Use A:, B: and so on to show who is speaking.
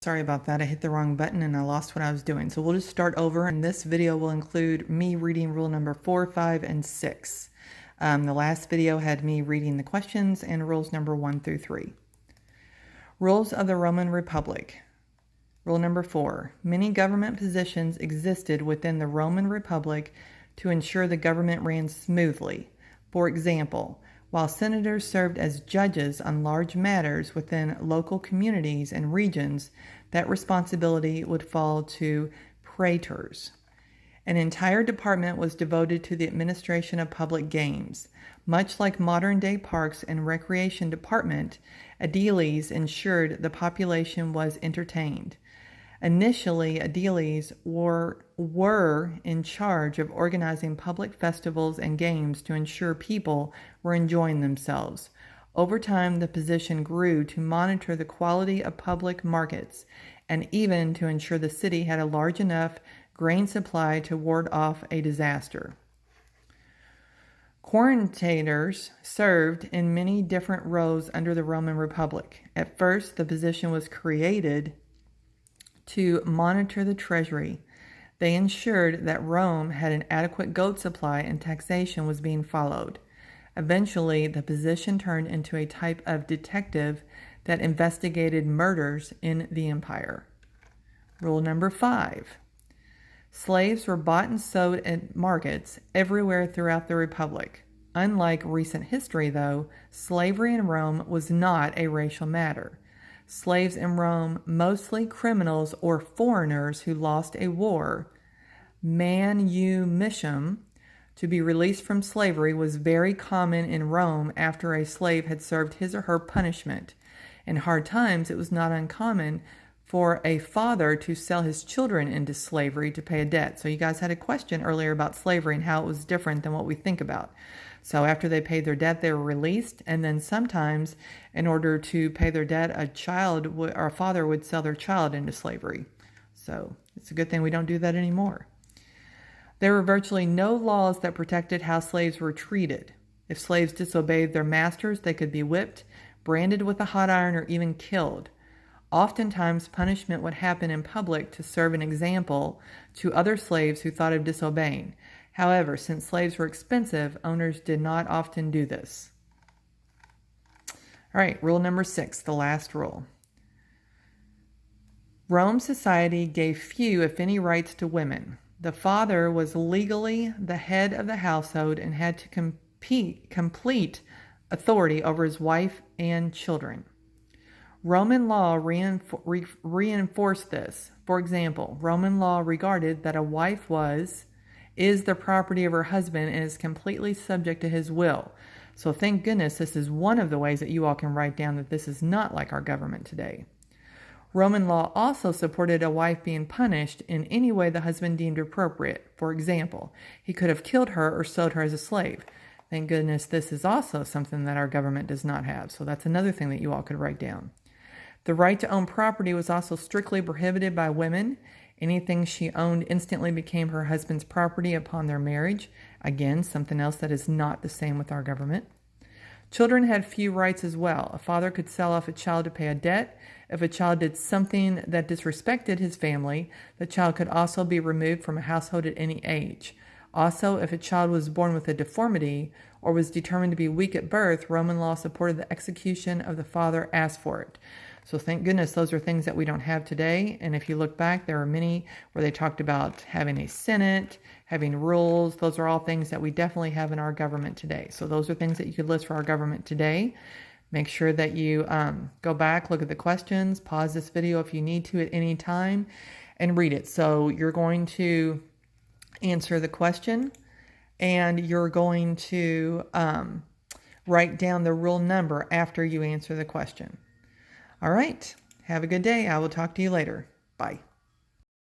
A: Sorry about that. I hit the wrong button and I lost what I was doing. So we'll just start over, and this video will include me reading rule number 4, 5, and 6. The last video had me reading the questions and rules number 1 through 3. Rules of the Roman Republic. Rule number 4. Many government positions existed within the Roman Republic to ensure the government ran smoothly. For example, while senators served as judges on large matters within local communities and regions, that responsibility would fall to praetors. An entire department was devoted to the administration of public games. Much like modern-day parks and recreation department, aediles ensured the population was entertained. Initially, aediles were in charge of organizing public festivals and games to ensure people were enjoying themselves. Over time, the position grew to monitor the quality of public markets and even to ensure the city had a large enough grain supply to ward off a disaster. Quaestorians served in many different roles under the Roman Republic. At first, the position was created to monitor the treasury. They ensured that Rome had an adequate goat supply and taxation was being followed. Eventually, the position turned into a type of detective that investigated murders in the empire. Rule number 5. Slaves were bought and sold at markets everywhere throughout the Republic. Unlike recent history, though, slavery in Rome was not a racial matter. Slaves in Rome, mostly criminals or foreigners who lost a war, manumission, to be released from slavery was very common in Rome after a slave had served his or her punishment. In hard times, it was not uncommon for a father to sell his children into slavery to pay a debt. So you guys had a question earlier about slavery and how it was different than what we think about. So after they paid their debt, they were released, and then sometimes in order to pay their debt, a father would sell their child into slavery. So it's a good thing we don't do that anymore. There were virtually no laws that protected how slaves were treated. If slaves disobeyed their masters, they could be whipped, branded with a hot iron, or even killed. Oftentimes, punishment would happen in public to serve an example to other slaves who thought of disobeying. However, since slaves were expensive, owners did not often do this. All right, rule number 6, the last rule. Rome's society gave few, if any, rights to women. The father was legally the head of the household and had to complete authority over his wife and children. Roman law reinforced this. For example, Roman law regarded that a wife is the property of her husband and is completely subject to his will. So thank goodness this is one of the ways that you all can write down that this is not like our government today. Roman law also supported a wife being punished in any way the husband deemed appropriate. For example, he could have killed her or sold her as a slave. Thank goodness this is also something that our government does not have. So that's another thing that you all could write down. The right to own property was also strictly prohibited by women. Anything she owned instantly became her husband's property upon their marriage. Again, something else that is not the same with our government. Children had few rights as well. A father could sell off a child to pay a debt. If a child did something that disrespected his family, the child could also be removed from a household at any age. Also, if a child was born with a deformity or was determined to be weak at birth, Roman law supported the execution of the father asked for it. So thank goodness those are things that we don't have today. And if you look back, there are many where they talked about having a senate, having rules. Those are all things that we definitely have in our government today. So those are things that you could list for our government today. Make sure that you go back, look at the questions, pause this video if you need to at any time, and read it. So you're going to answer the question, and you're going to write down the rule number after you answer the question. All right. Have a good day. I will talk to you later. Bye.